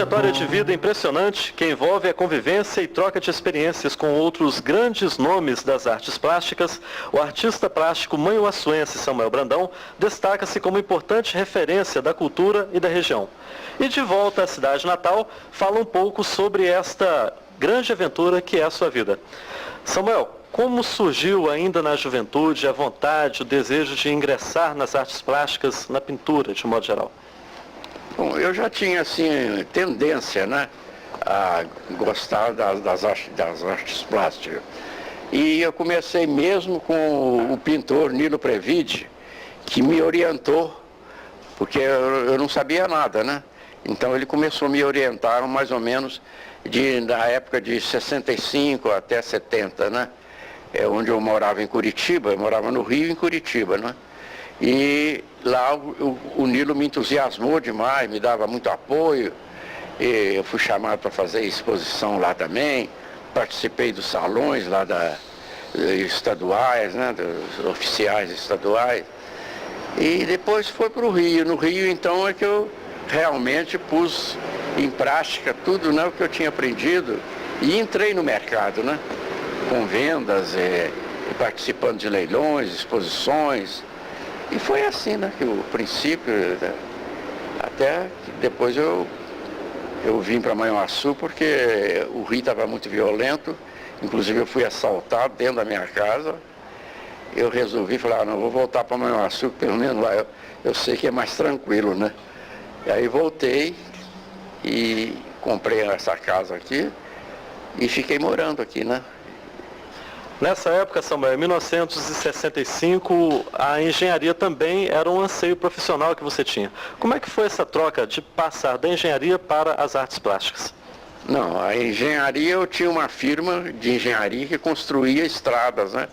trajetória de vida impressionante que envolve a convivência e troca de experiências com outros grandes nomes das artes plásticas, o artista plástico manhuaçuense Samuel Brandão destaca-se como importante referência da cultura e da região. E de volta à cidade natal, fala um pouco sobre esta grande aventura que é a sua vida. Samuel, como surgiu ainda na juventude a vontade, o desejo de ingressar nas artes plásticas, na pintura, de modo geral? Bom, eu já tinha, assim, tendência, né, a gostar das artes plásticas. E eu comecei mesmo com o pintor Nilo Previde, que me orientou, porque eu não sabia nada, né? Então ele começou a me orientar mais ou menos da época de 65 até 70, né? Onde eu morava em Curitiba, eu morava no Rio e em Curitiba, né? E lá o Nilo me entusiasmou demais, me dava muito apoio. E eu fui chamado para fazer exposição lá também, participei dos salões lá estaduais, né, dos oficiais estaduais. E depois foi para o Rio. No Rio, então, é que eu realmente pus em prática tudo, né, o que eu tinha aprendido e entrei no mercado, né, com vendas, participando de leilões, exposições. E foi assim, né, que o princípio, até que depois eu vim para Manhuaçu porque o Rio estava muito violento, inclusive eu fui assaltado dentro da minha casa. Eu resolvi falar, não, vou voltar para Manhuaçu, pelo menos lá eu sei que é mais tranquilo, né? E aí voltei e comprei essa casa aqui e fiquei morando aqui, né? Nessa época, Samuel, em 1965, a engenharia também era um anseio profissional que você tinha. Como é que foi essa troca de passar da engenharia para as artes plásticas? Não, a engenharia, eu tinha uma firma de engenharia que construía estradas, né?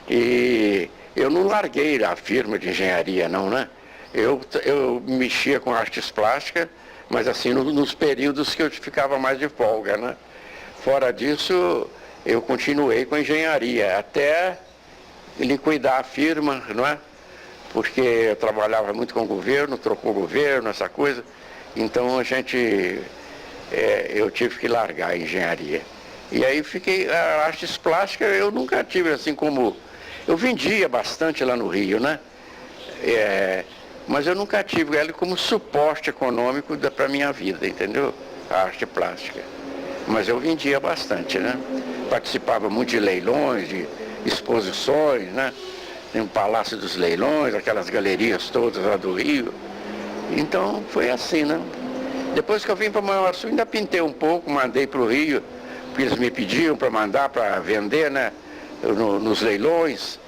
E eu não larguei a firma de engenharia, não, né? Eu mexia com artes plásticas, mas assim, nos períodos que eu ficava mais de folga, né? Fora disso, eu continuei com a engenharia, até liquidar a firma, não é? Porque eu trabalhava muito com o governo, trocou o governo, essa coisa. Então eu tive que largar a engenharia. E aí fiquei, a artes plásticas eu nunca tive assim como... Eu vendia bastante lá no Rio, né? Mas eu nunca tive ela como suporte econômico para a minha vida, entendeu? A arte plástica. Mas eu vendia bastante, né? Participava muito de leilões, de exposições, né? No Palácio dos Leilões, aquelas galerias todas lá do Rio. Então foi assim, né? Depois que eu vim para Manhuaçu, ainda pintei um pouco, mandei para o Rio, porque eles me pediam para mandar para vender, né? Nos leilões.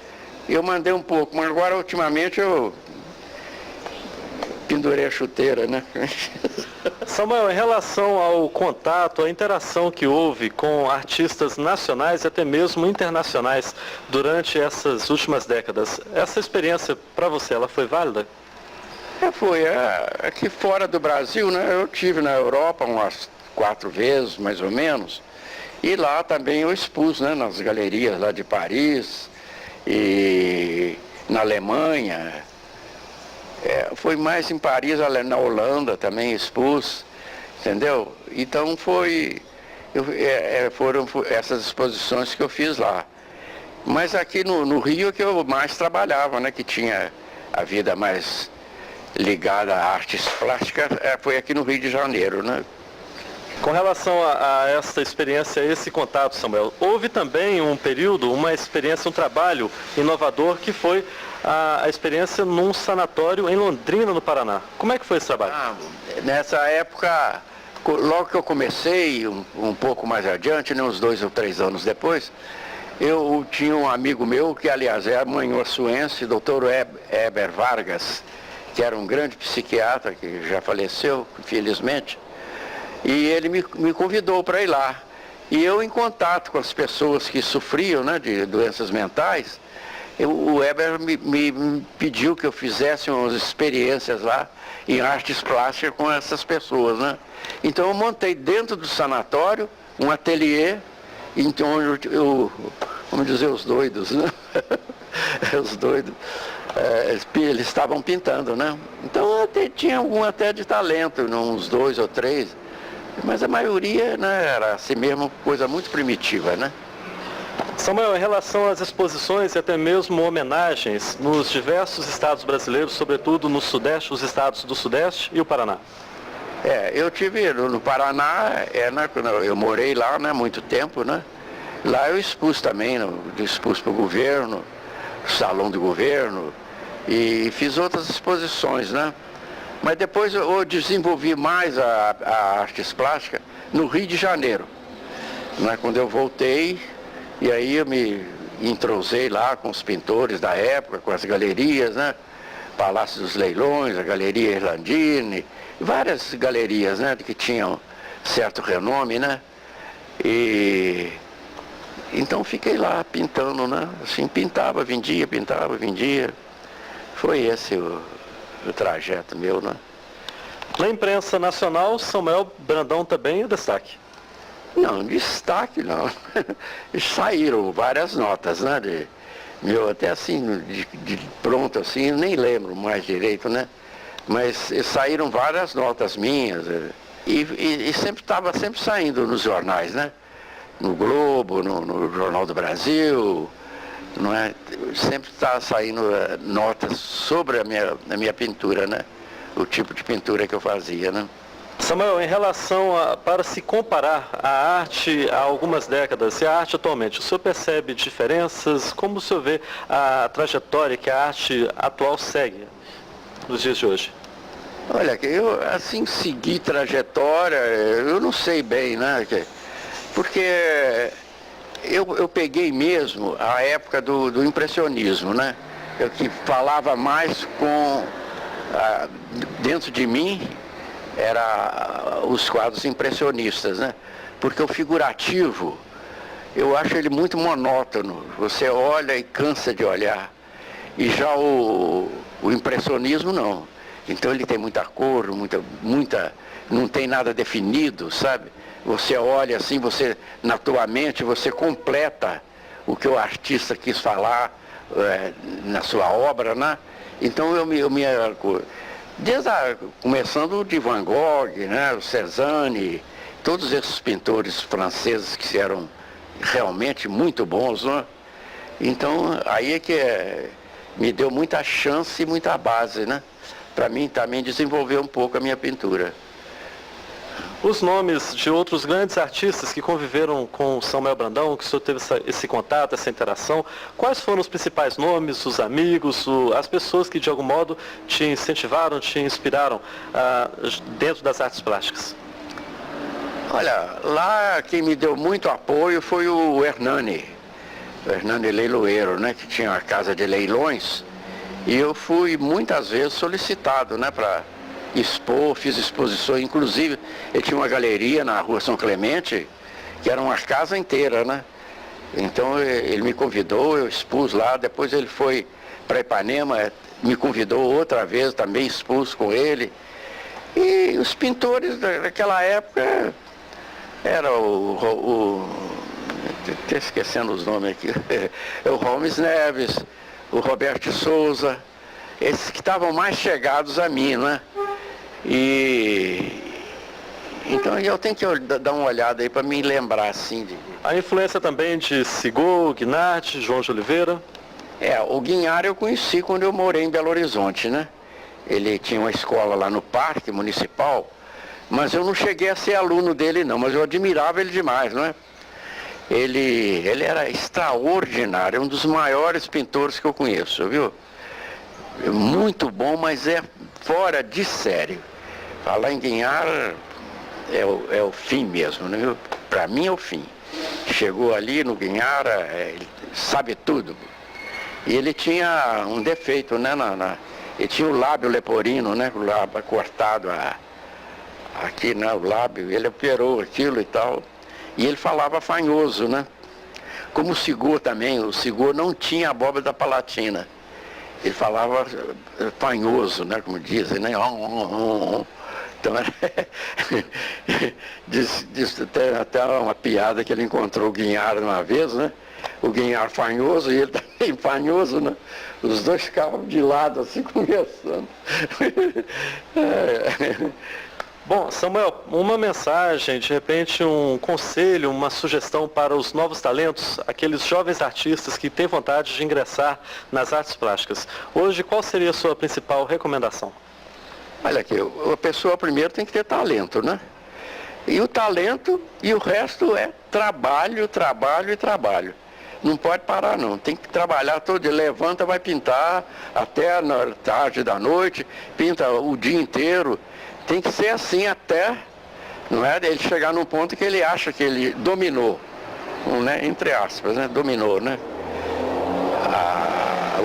Eu mandei um pouco, mas agora ultimamente eu pendurei a chuteira, né? Samuel, em relação ao contato, a interação que houve com artistas nacionais e até mesmo internacionais durante essas últimas décadas, essa experiência para você, ela foi válida? Foi. Aqui fora do Brasil, né? Eu tive na Europa umas 4 vezes, mais ou menos, e lá também eu expus, né? Nas galerias lá de Paris e na Alemanha. Foi mais em Paris, na Holanda também expus, entendeu? Então foram essas exposições que eu fiz lá. Mas aqui no Rio é que eu mais trabalhava, né? Que tinha a vida mais ligada a artes plásticas, foi aqui no Rio de Janeiro, né? Com relação a essa experiência, esse contato, Samuel, houve também um período, uma experiência, um trabalho inovador que foi a experiência num sanatório em Londrina, no Paraná. Como é que foi esse trabalho? Nessa época, logo que eu comecei, um pouco mais adiante, né, uns 2 ou 3 anos depois, eu tinha um amigo meu, que aliás é manhuaçuense, Dr. Heber Vargas, que era um grande psiquiatra, que já faleceu, infelizmente, e ele me convidou para ir lá. E eu, em contato com as pessoas que sofriam, né, de doenças mentais, o Heber me pediu que eu fizesse umas experiências lá em artes plásticas com essas pessoas, né? Então eu montei dentro do sanatório um ateliê, então vamos dizer, os doidos, né? Os doidos, eles estavam pintando, né? Então tinha algum até de talento, uns 2 ou 3, Mas a maioria, né, era assim mesmo, coisa muito primitiva, né? Samuel, em relação às exposições e até mesmo homenagens nos diversos estados brasileiros, sobretudo no Sudeste, os estados do Sudeste e o Paraná. Eu tive no Paraná, né, eu morei lá, né, muito tempo, né? Lá eu expus também, expus para o governo, salão do governo, e fiz outras exposições, né? Mas depois eu desenvolvi mais a artes plásticas no Rio de Janeiro, né? Quando eu voltei, e aí eu me entrosei lá com os pintores da época, com as galerias, né? Palácio dos Leilões, a Galeria Irlandine, várias galerias, né, que tinham certo renome, né? E então fiquei lá pintando, né? Assim, pintava, vendia, pintava, vendia. Foi esse o trajeto meu, né? Na imprensa nacional, Samuel Brandão também é destaque. Não, destaque não. Saíram várias notas, né? Meu, até assim, de pronto assim, nem lembro mais direito, né? Mas saíram várias notas minhas. E sempre estava sempre saindo nos jornais, né? No Globo, no Jornal do Brasil, não é? Sempre está saindo notas sobre a minha pintura, né? O tipo de pintura que eu fazia, né? Samuel, em relação para se comparar a arte há algumas décadas e a arte atualmente, o senhor percebe diferenças? Como o senhor vê a trajetória que a arte atual segue nos dias de hoje? Olha, eu assim segui trajetória, eu não sei bem, né? Porque eu peguei mesmo a época do impressionismo, né? Eu que falava mais dentro de mim, era os quadros impressionistas, né? Porque o figurativo, eu acho ele muito monótono. Você olha e cansa de olhar. E já o impressionismo não. Então ele tem muita cor, não tem nada definido, sabe? Você olha assim, na tua mente, você completa o que o artista quis falar na sua obra, né? Então começando de Van Gogh, né, o Cézanne, todos esses pintores franceses que eram realmente muito bons, né? Então aí é que me deu muita chance e muita base, né? Para mim também desenvolver um pouco a minha pintura. Os nomes de outros grandes artistas que conviveram com o Samuel Brandão, que o senhor teve esse contato, essa interação, quais foram os principais nomes, os amigos, as pessoas que de algum modo te incentivaram, te inspiraram dentro das artes plásticas? Olha, lá quem me deu muito apoio foi o Hernani Leiloeiro, né, que tinha uma casa de leilões, e eu fui muitas vezes solicitado, né, para expor, fiz exposições, inclusive ele tinha uma galeria na Rua São Clemente, que era uma casa inteira, né? Então ele me convidou, eu expus lá, depois ele foi para Ipanema, me convidou outra vez, também expus com ele. E os pintores daquela época era estou esquecendo os nomes aqui, o Holmes Neves, o Roberto Souza, esses que estavam mais chegados a mim, né? Então eu tenho que dar uma olhada aí para me lembrar assim. A influência também de Sigol, Guinart, João de Oliveira? O Guinart eu conheci quando eu morei em Belo Horizonte, né? Ele tinha uma escola lá no Parque Municipal, mas eu não cheguei a ser aluno dele não, mas eu admirava ele demais, não é? Ele era extraordinário, um dos maiores pintores que eu conheço, viu? Muito bom, mas é fora de série. Falar em Guinart é o fim mesmo, né? Para mim é o fim. Chegou ali no Guinart, ele sabe tudo. E ele tinha um defeito, né? Ele tinha o lábio leporino, né? O lábio cortado aqui, né? O lábio, ele operou aquilo e tal. E ele falava fanhoso, né? Como o Sigol também, o Sigol não tinha abóbora da palatina. Ele falava fanhoso, né? Como dizem, né? Então, tem até uma piada que ele encontrou o Guinart uma vez, né? O Guinart fanhoso e ele também fanhoso, né? Os dois ficavam de lado assim, conversando. Bom, Samuel, uma mensagem, de repente um conselho, uma sugestão para os novos talentos, aqueles jovens artistas que têm vontade de ingressar nas artes plásticas. Hoje, qual seria a sua principal recomendação? Olha aqui, a pessoa primeiro tem que ter talento, né? E o talento e o resto é trabalho, trabalho e trabalho. Não pode parar não, tem que trabalhar todo dia, levanta, vai pintar até na tarde da noite, pinta o dia inteiro. Tem que ser assim até, não é? Ele chegar num ponto que ele acha que ele dominou, né? Entre aspas, né? Dominou, né?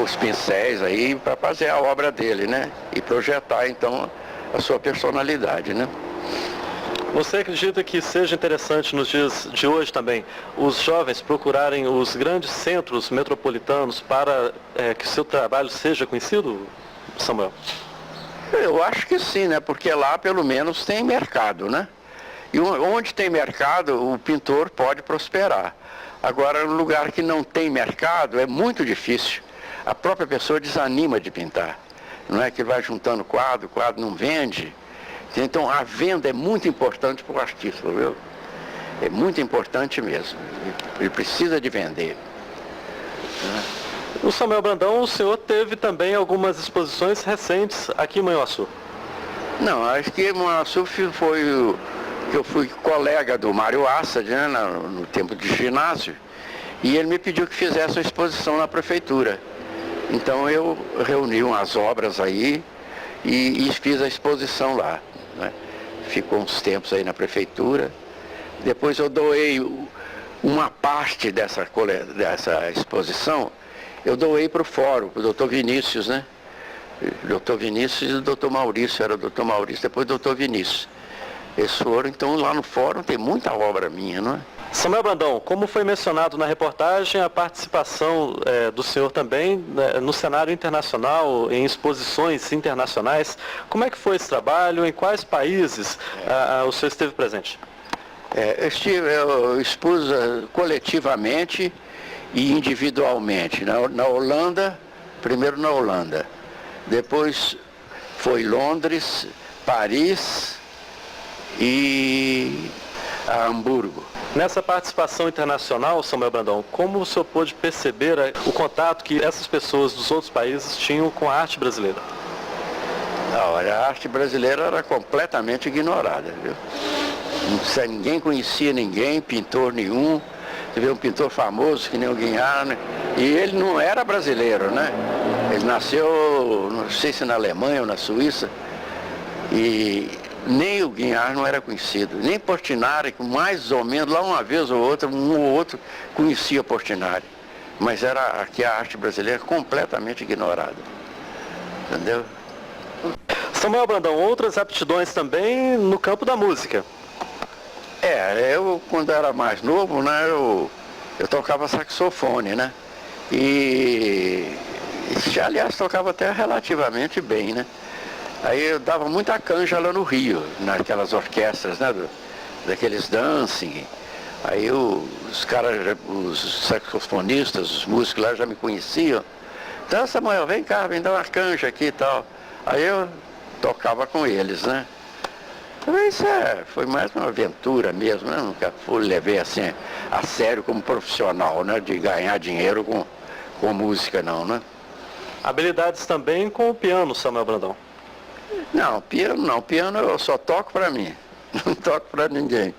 Os pincéis aí para fazer a obra dele, né? E projetar então a sua personalidade, né? Você acredita que seja interessante nos dias de hoje também os jovens procurarem os grandes centros metropolitanos para que seu trabalho seja conhecido, Samuel? Eu acho que sim, né? Porque lá pelo menos tem mercado, né? E onde tem mercado, o pintor pode prosperar. Agora, no lugar que não tem mercado, é muito difícil. A própria pessoa desanima de pintar. Não é que vai juntando quadro, o quadro não vende. Então, a venda é muito importante para o artista, viu? É muito importante mesmo. Ele precisa de vender. O Samuel Brandão, o senhor teve também algumas exposições recentes aqui em Manhuaçu. Não, acho que Manhuaçu foi que eu fui colega do Mário Assad, né, no tempo de ginásio, e ele me pediu que fizesse uma exposição na prefeitura. Então eu reuni umas obras aí e fiz a exposição lá, né? Ficou uns tempos aí na prefeitura. Depois eu doei uma parte dessa exposição, eu doei para o fórum, para o doutor Vinícius, né? Doutor Vinícius e o doutor Maurício, era o doutor Maurício, depois o doutor Vinícius. Eles foram, então lá no fórum tem muita obra minha, não é? Samuel Brandão, como foi mencionado na reportagem, a participação do senhor também no cenário internacional, em exposições internacionais. Como é que foi esse trabalho? Em quais países o senhor esteve presente? Eu expus coletivamente e individualmente. Na Holanda, primeiro na Holanda. Depois foi Londres, Paris e Hamburgo. Nessa participação internacional, Samuel Brandão, como o senhor pôde perceber o contato que essas pessoas dos outros países tinham com a arte brasileira? Olha, a arte brasileira era completamente ignorada, viu? Ninguém conhecia ninguém, pintor nenhum. Você vê um pintor famoso que nem o Guignard, né? E ele não era brasileiro, né? Ele nasceu, não sei se na Alemanha ou na Suíça, e nem o Guignard não era conhecido, nem Portinari, que mais ou menos, lá uma vez ou outra, um ou outro conhecia Portinari. Mas era aqui a arte brasileira completamente ignorada. Entendeu? Samuel Brandão, outras aptidões também no campo da música. Eu quando era mais novo, né, eu tocava saxofone, né? E aliás, tocava até relativamente bem, né? Aí eu dava muita canja lá no Rio, naquelas orquestras, né? Daqueles dancing. Aí os caras, os saxofonistas, os músicos lá já me conheciam. Então, Samuel, vem cá, vem dar uma canja aqui e tal. Aí eu tocava com eles, né? Isso foi mais uma aventura mesmo, né? Nunca levei assim a sério como profissional, né? De ganhar dinheiro com música não, né? Habilidades também com o piano, Samuel Brandão. Não, piano eu só toco para mim, não toco para ninguém.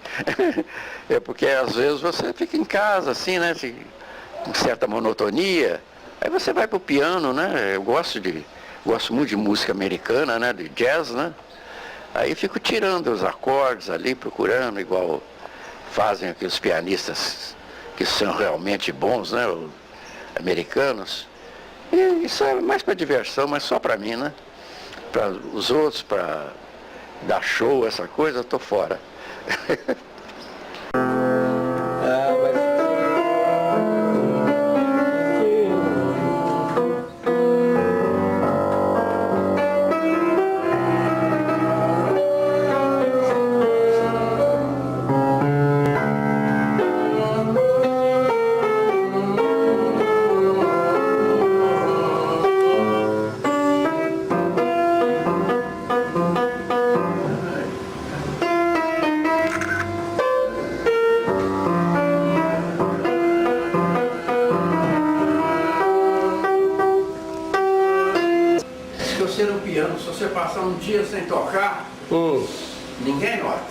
É porque às vezes você fica em casa assim, né? Com certa monotonia, aí você vai pro piano, né? Eu gosto muito de música americana, né? De jazz, né? Aí fico tirando os acordes ali, procurando, igual fazem aqueles pianistas que são realmente bons, né? Os americanos. E isso é mais para diversão, mas só para mim, né? Para os outros, para dar show, essa coisa, eu tô fora. passar um dia sem tocar, ninguém nota.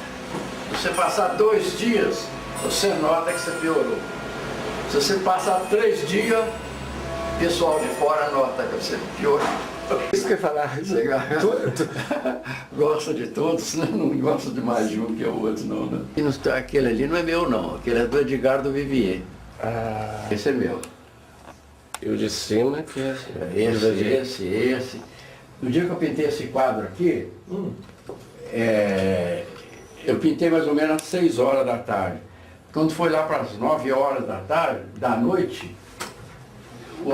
Se você passar 2 dias, você nota que você piorou. Se você passar 3 dias, o pessoal de fora nota que você piorou. Isso que eu ia falar. Você gosta de todos, né? Não gosta de mais de um que o outro, não, né? Aquele ali não é meu, não. Aquele é do Edgar do Vivier. Esse é meu. E o de cima que é Esse. No dia que eu pintei esse quadro aqui, eu pintei mais ou menos às 6 horas da tarde. Quando foi lá para as 9 horas da noite,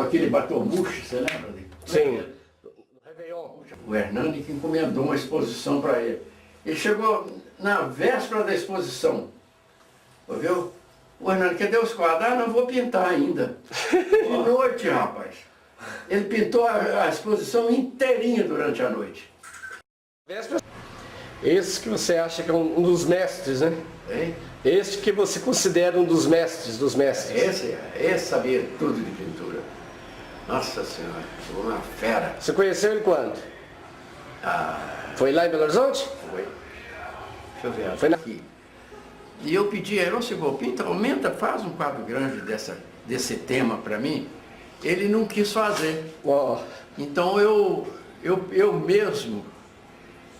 aquele batomuxo, você lembra dele? Sim. O Hernani que encomendou uma exposição para ele. Ele chegou na véspera da exposição. Viu? O Hernani, cadê os quadros? Não vou pintar ainda. Boa noite, rapaz. Ele pintou a exposição inteirinha durante a noite. Esse que você acha que é um dos mestres, né? Hein? Este que você considera um dos mestres dos mestres. Esse sabia tudo de pintura. Nossa Senhora, uma fera. Você conheceu ele quando? Foi lá em Belo Horizonte? Foi. Deixa eu ver Foi aqui. E eu pedi a ele, pinta, aumenta, faz um quadro grande desse tema para mim. Ele não quis fazer. Então eu mesmo,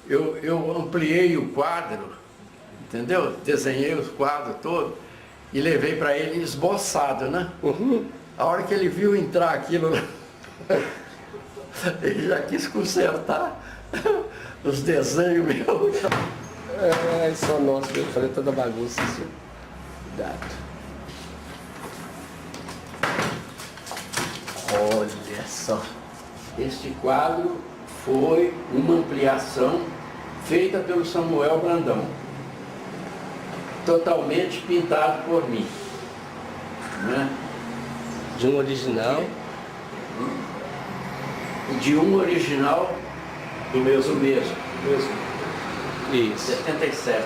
eu ampliei o quadro, entendeu? Desenhei os quadros todos e levei para ele esboçado, né? A hora que ele viu entrar aquilo, ele já quis consertar os desenhos meus. Só nosso, eu falei toda bagunça assim. Cuidado. Olha só. Este quadro foi uma ampliação feita pelo Samuel Brandão. Totalmente pintado por mim. Né? De um original. De um original Do mesmo. mesmo. Isso. 77.